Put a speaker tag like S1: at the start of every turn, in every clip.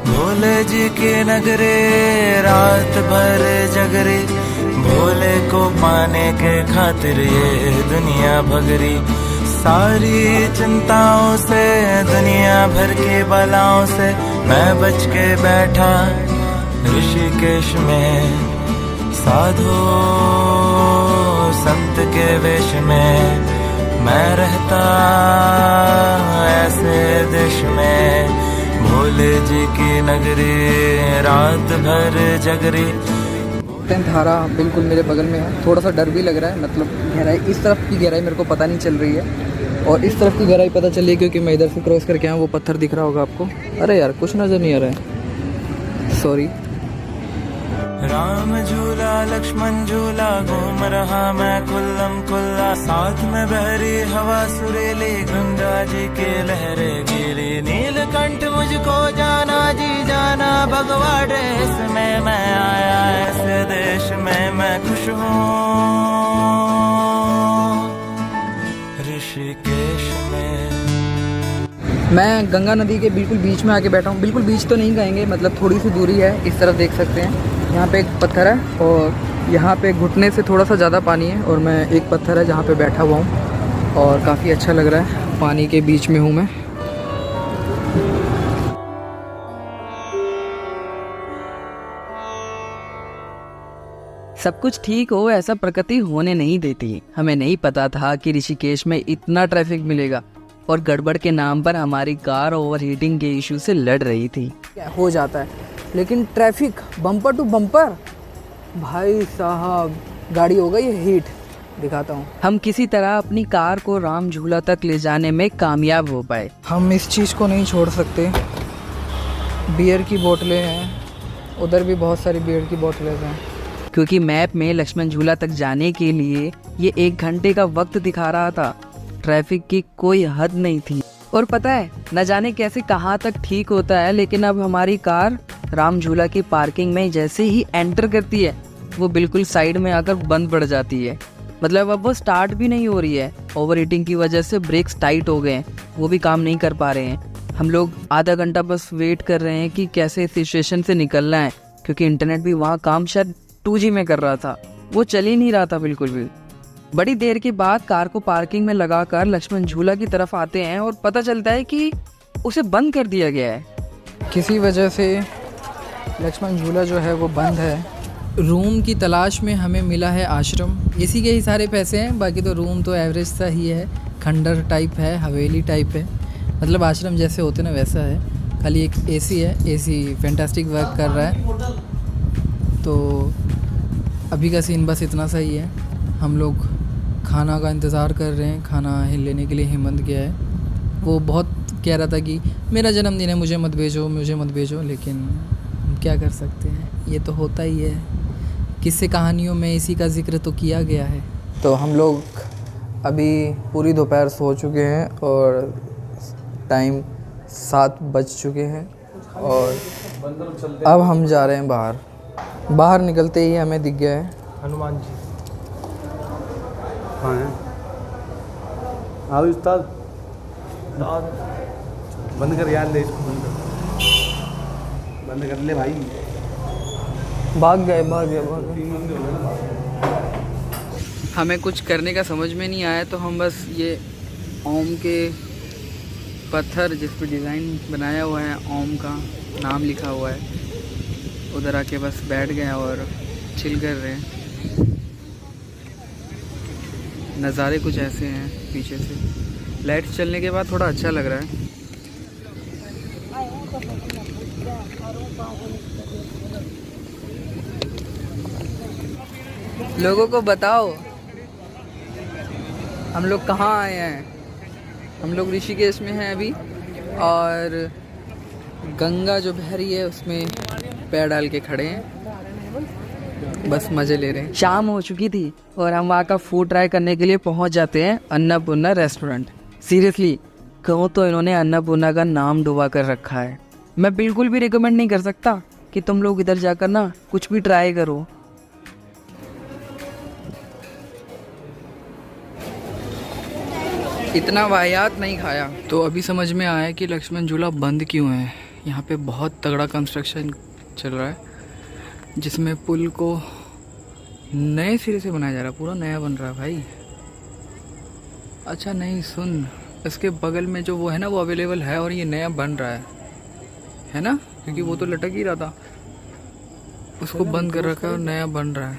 S1: भोले जी के नगरे रात भर जगरे, भोले को पाने के खातिर ये दुनिया भगरी। सारी चिंताओं से, दुनिया भर की बलाओं से मैं बच के बैठा ऋषिकेश में, साधु संत के वेश में मैं रहता ऐसे देश में। भोले जी की नगरी रात भर जगरी।
S2: धारा बिल्कुल मेरे बगल में है, थोड़ा सा डर भी लग रहा है, मतलब गहराई, इस तरफ की गहराई मेरे को पता नहीं चल रही है और इस तरफ की गहराई पता चल रही है क्योंकि मैं इधर से क्रॉस करके आया हूँ। वो पत्थर दिख रहा होगा आपको। अरे यार कुछ नज़र नहीं आ रहा है, सॉरी।
S1: राम झूला लक्ष्मण झूला, घूम रहा मैं खुल्लम खुल्ला, साथ में बहरी हवा सुरीली, गंगा जी की लहरें गीली। नीलकंठ मुझको जाना जी जाना, भगवा ड्रेस में मैं आया ऐसे देश में मैं खुश हूँ ऋषिकेश में।
S2: मैं गंगा नदी के बिल्कुल बीच में आके बैठा हूँ। बिल्कुल बीच तो नहीं कहेंगे, मतलब थोड़ी सी दूरी है। इस तरफ देख सकते हैं, यहाँ पे एक पत्थर है और यहाँ पे घुटने से थोड़ा सा ज़्यादा पानी है और मैं एक पत्थर है जहाँ पे बैठा हुआ हूँ और काफ़ी अच्छा लग रहा है। पानी के बीच में हूँ मैं।
S3: सब कुछ ठीक हो ऐसा प्रकृति होने नहीं देती। हमें नहीं पता था कि ऋषिकेश में इतना ट्रैफिक मिलेगा और गड़बड़ के नाम पर हमारी कार ओवरहीटिंग के इशू से लड़ रही थी।
S2: हो जाता है, लेकिन ट्रैफिक बम्पर टू बम्पर, भाई साहब गाड़ी हो गई हीट। दिखाता हूँ।
S3: हम किसी तरह अपनी कार को राम झूला तक ले जाने में कामयाब हो पाए।
S2: हम इस चीज़ को नहीं छोड़ सकते। बियर की बोतलें हैं, उधर भी बहुत सारी बियर की बोतलें हैं,
S3: क्योंकि मैप में लक्ष्मण झूला तक जाने के लिए ये 1 घंटे का वक्त दिखा रहा था। ट्रैफिक की कोई हद नहीं थी और पता है न जाने कैसे कहाँ तक ठीक होता है, लेकिन अब हमारी कार राम झूला की पार्किंग में जैसे ही एंटर करती है वो बिल्कुल साइड में आकर बंद पड़ जाती है। मतलब अब वो स्टार्ट भी नहीं हो रही है। ओवर हीटिंग की वजह से ब्रेक्स टाइट हो गए हैं, वो भी काम नहीं कर पा रहे हैं। हम लोग आधा घंटा बस वेट कर रहे हैं कि कैसे इस सिचुएशन से निकलना है, क्योंकि इंटरनेट भी वहाँ काम शायद 2G में कर रहा था, वो चल ही नहीं रहा था बिल्कुल भी। बड़ी देर के बाद कार को पार्किंग में लगाकर लक्ष्मण झूला की तरफ आते हैं और पता चलता है कि उसे बंद कर दिया गया है।
S2: किसी वजह से लक्ष्मण झूला जो है वो बंद है। रूम की तलाश में हमें मिला है आश्रम। इसी के ही सारे पैसे हैं, बाकी तो रूम तो एवरेज सा ही है, खंडर टाइप है, हवेली टाइप है, मतलब आश्रम जैसे होते ना वैसा है। खाली एक AC है, AC फैंटास्टिक वर्क कर रहा है। तो अभी का सीन बस इतना सा ही है। हम लोग खाना का इंतज़ार कर रहे हैं। खाना लेने के लिए हेमंत गया है। वो बहुत कह रहा था कि मेरा जन्मदिन है, मुझे मत भेजो, मुझे मत भेजो, लेकिन हम क्या कर सकते हैं, ये तो होता ही है। किस्से कहानियों में इसी का जिक्र तो किया गया है। तो हम लोग अभी पूरी दोपहर सो चुके हैं और टाइम 7 बज चुके हैं और अब हम जा रहे हैं बाहर। बाहर निकलते ही हमें दिख गया है
S4: हनुमान जी। हाँ है, हाँ उस्ताद, बंद कर यार, ले इसको बंद कर ले भाई।
S2: भाग गए। हमें कुछ करने का समझ में नहीं आया, तो हम बस ये ओम के पत्थर जिस पर डिज़ाइन बनाया हुआ है, ओम का नाम लिखा हुआ है, उधर आके बस बैठ गए और चिल कर रहे हैं। नज़ारे कुछ ऐसे हैं पीछे से। लाइट चलने के बाद थोड़ा अच्छा लग रहा है। लोगों को बताओ हम लोग कहाँ आए हैं। हम लोग ऋषिकेश में हैं अभी और गंगा जो बह रही है उसमें पैर डाल के खड़े हैं, बस मज़े ले रहे हैं।
S3: शाम हो चुकी थी और हम वहाँ का फूड ट्राई करने के लिए पहुँच जाते हैं अन्नपूर्णा रेस्टोरेंट। सीरियसली कहूँ तो इन्होंने अन्नपूर्णा का नाम डुबा कर रखा है। मैं बिल्कुल भी रिकमेंड नहीं कर सकता कि तुम लोग इधर जाकर ना कुछ भी ट्राई करो।
S2: इतना वाहियात नहीं खाया। तो अभी समझ में आया कि लक्ष्मण झूला बंद क्यों है। यहाँ पे बहुत तगड़ा कंस्ट्रक्शन चल रहा है, जिसमें पुल को नए सिरे से बनाया जा रहा है, पूरा नया बन रहा है भाई। अच्छा नहीं सुन, इसके बगल में जो वो है ना वो अवेलेबल है और ये नया बन रहा है ना, क्योंकि वो तो लटक ही रहा था, उसको बंद कर रखा है और नया बन रहा है।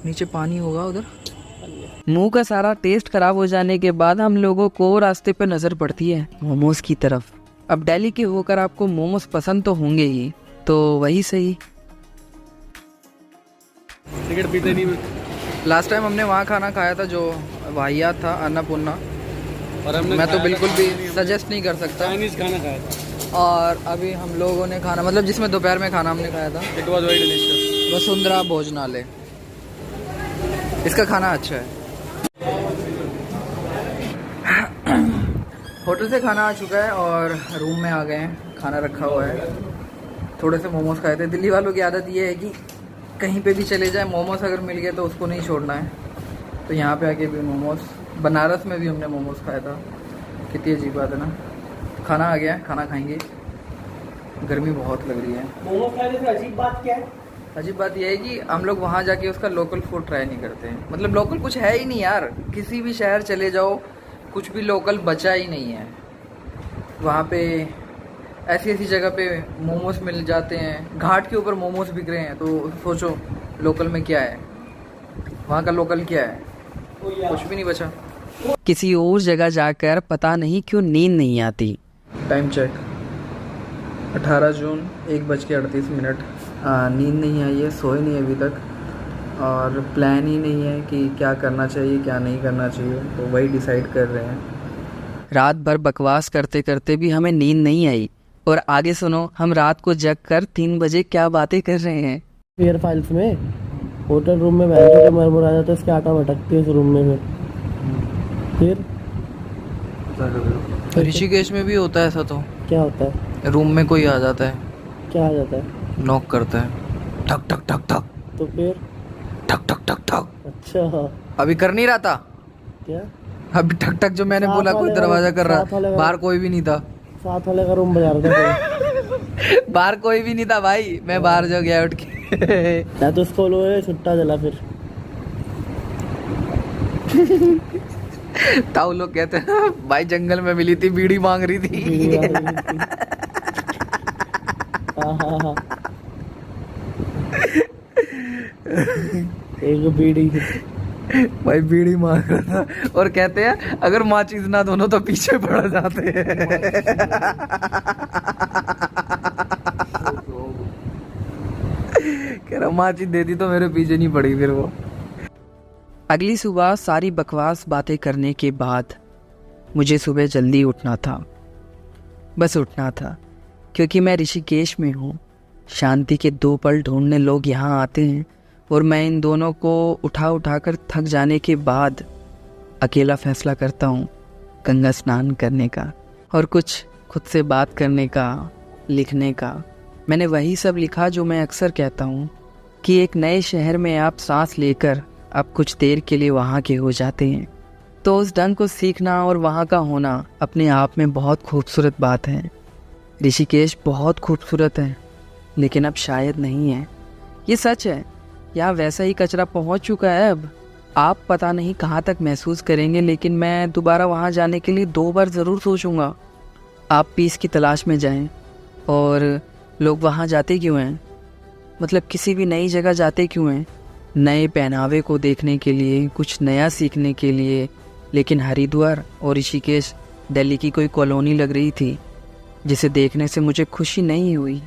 S2: नीचे पानी होगा उधर।
S3: मुंह का सारा टेस्ट खराब हो जाने के बाद हम लोगों को रास्ते पर नजर पड़ती है मोमोज की तरफ। अब दिल्ली के होकर आपको मोमोज पसंद तो होंगे ही, तो वही सही।
S4: टिकट पीते नहीं
S2: लास्ट टाइम हमने वहाँ खाना खाया था जो वाहियात था, अन्नपूर्णा।
S4: और हमने
S2: मैं तो
S4: खाया
S2: बिल्कुल
S4: था,
S2: भी सजेस्ट नहीं कर सकता।
S4: चाइनीज खाना खाया था।
S2: और अभी हम लोगों ने खाना, मतलब जिसमें दोपहर में खाना हमने खाया था,
S4: it was very delicious.
S2: Vasundhara भोजनालय, इसका खाना अच्छा है। होटल से खाना आ चुका है और रूम में आ गए हैं, खाना रखा हुआ है। थोड़े से मोमोज खाए थे। दिल्ली वालों की आदत ये है कि कहीं पे भी चले जाए, मोमोज अगर मिल गए तो उसको नहीं छोड़ना है। तो यहाँ पे आके भी मोमोज, बनारस में भी हमने मोमोज खाया था। कितनी अजीब बात है ना। खाना आ गया है, खाना खाएंगे। गर्मी बहुत लग रही है।
S4: मोमोज खाने से अजीब बात क्या है?
S2: अजीब बात यह है कि हम लोग वहाँ जाके उसका लोकल फूड ट्राई नहीं करते हैं। मतलब लोकल कुछ है ही नहीं यार। किसी भी शहर चले जाओ, कुछ भी लोकल बचा ही नहीं है। वहाँ पे ऐसी ऐसी जगह पे मोमोज मिल जाते हैं, घाट के ऊपर मोमोज बिक रहे हैं। तो सोचो लोकल में क्या है, वहाँ का लोकल क्या है? कुछ भी नहीं बचा।
S3: किसी और जगह जाकर पता नहीं क्यों नींद नहीं आती।
S2: टाइम चेक 18 जून 1:38। नींद नहीं आई है, सोए नहीं अभी तक, और प्लान ही नहीं है कि क्या करना चाहिए क्या नहीं करना चाहिए। तो वही डिसाइड कर रहे हैं।
S3: रात भर बकवास करते करते भी हमें नींद नहीं आई। और आगे सुनो, हम रात को जग कर 3 बजे क्या बातें कर रहे हैं।
S5: एयर फाइल्स में होटल रूम में बैठ के मरमर आ जाता है, इसके आटा भटकती है उस रूम में। फिर
S2: ऋषिकेश में भी होता है ऐसा। तो
S5: क्या होता है?
S2: रूम में कोई आ जाता है,
S5: क्या आ जाता है?
S2: नॉक करता है, ठक ठक ठक ठक
S5: तो फिर
S2: ठक ठक ठक ठक।
S5: अच्छा,
S2: अभी कर नहीं रहा था।
S5: क्या
S2: अभी ठक ठक जो मैंने
S5: साथ
S2: बोला, कोई
S5: वाले का-
S2: दरवाजा कर
S5: साथ वाले
S2: रहा,
S5: का-
S2: बाहर कोई भी नहीं था।
S5: साथ वाले का रूम बजा रहा था।
S2: बाहर कोई भी नहीं था भाई, मैं बाहर जो गया उठ के।
S5: या तो उसको लो छुट्टा जला फिर।
S2: ताऊ लोग कहते हैं भाई जंगल में मिली थी, बीड़ी मांग रही थी।
S5: हाँ हाँ हाँ, एक बीड़ी।
S2: भाई बीड़ी मांग रहा था और कहते हैं अगर माचिस ना दोनों तो पीछे पड़ जाते हैं। कह रहा माचिस देती तो मेरे पीछे नहीं पड़ी फिर वो।
S3: अगली सुबह सारी बकवास बातें करने के बाद मुझे सुबह जल्दी उठना था। बस उठना था, क्योंकि मैं ऋषिकेश में हूँ। शांति के 2 पल ढूंढने लोग यहाँ आते हैं और मैं इन दोनों को उठा कर थक जाने के बाद अकेला फैसला करता हूँ गंगा स्नान करने का और कुछ खुद से बात करने का, लिखने का। मैंने वही सब लिखा जो मैं अक्सर कहता हूँ कि एक नए शहर में आप सांस लेकर आप कुछ देर के लिए वहाँ के हो जाते हैं। तो उस ढंग को सीखना और वहाँ का होना अपने आप में बहुत खूबसूरत बात है। ऋषिकेश बहुत खूबसूरत है, लेकिन अब शायद नहीं है। ये सच है, यहाँ वैसा ही कचरा पहुँच चुका है। अब आप पता नहीं कहाँ तक महसूस करेंगे, लेकिन मैं दोबारा वहाँ जाने के लिए 2 बार ज़रूर सोचूंगा। आप पीस की तलाश में जाएं, और लोग वहाँ जाते क्यों हैं? मतलब किसी भी नई जगह जाते क्यों हैं? नए पहनावे को देखने के लिए, कुछ नया सीखने के लिए। लेकिन हरिद्वार और ऋषिकेश दिल्ली की कोई कॉलोनी लग रही थी, जिसे देखने से मुझे खुशी नहीं हुई।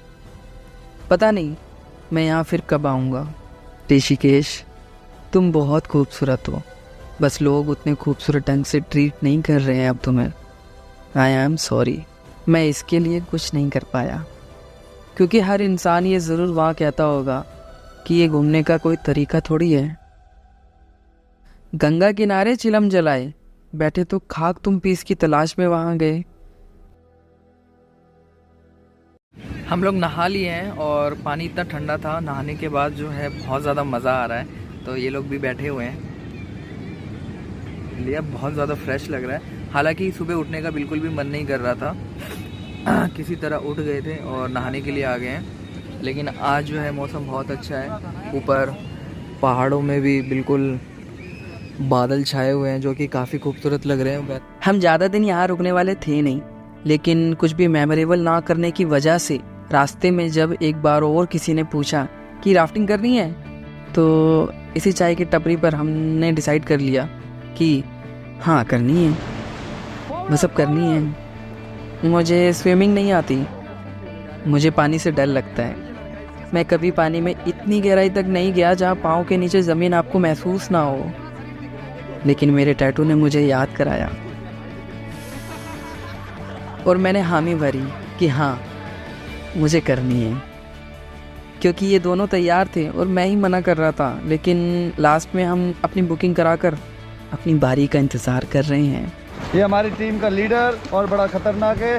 S3: पता नहीं मैं यहाँ फिर कब आऊँगा। ऋषिकेश, तुम बहुत खूबसूरत हो, बस लोग उतने खूबसूरत ढंग से ट्रीट नहीं कर रहे हैं अब तुम्हें। I am sorry. मैं इसके लिए कुछ नहीं कर पाया, क्योंकि हर इंसान ये ज़रूर वहाँ कहता होगा कि ये घूमने का कोई तरीका थोड़ी है। गंगा किनारे चिलम जलाए बैठे तो खाक तुम पीस की तलाश में वहाँ गए। हम लोग नहा लिए हैं और पानी इतना ठंडा था, नहाने के बाद जो है बहुत ज़्यादा मज़ा आ रहा है। तो ये लोग भी बैठे हुए हैं, लिया बहुत ज़्यादा फ्रेश लग रहा है। हालांकि सुबह उठने का बिल्कुल भी मन नहीं कर रहा था, किसी तरह उठ गए थे और नहाने के लिए आ गए हैं। लेकिन आज जो है मौसम बहुत अच्छा है, ऊपर पहाड़ों में भी बिल्कुल बादल छाए हुए हैं जो कि काफ़ी खूबसूरत लग रहे हैं। हम ज़्यादा दिन यहाँ रुकने वाले थे नहीं, लेकिन कुछ भी मेमोरेबल ना करने की वजह से रास्ते में जब एक बार और किसी ने पूछा कि राफ्टिंग करनी है, तो इसी चाय की टपरी पर हमने डिसाइड कर लिया कि हाँ करनी है, वो सब करनी है। मुझे स्विमिंग नहीं आती, मुझे पानी से डर लगता है। मैं कभी पानी में इतनी गहराई तक नहीं गया जहाँ पाँव के नीचे ज़मीन आपको महसूस ना हो, लेकिन मेरे टैटू ने मुझे याद कराया और मैंने हामी भरी कि हाँ मुझे करनी है, क्योंकि ये दोनों तैयार थे और मैं ही मना कर रहा था। लेकिन लास्ट में हम अपनी बुकिंग कराकर अपनी बारी का इंतज़ार कर रहे हैं।
S6: ये हमारी टीम का लीडर और बड़ा खतरनाक है,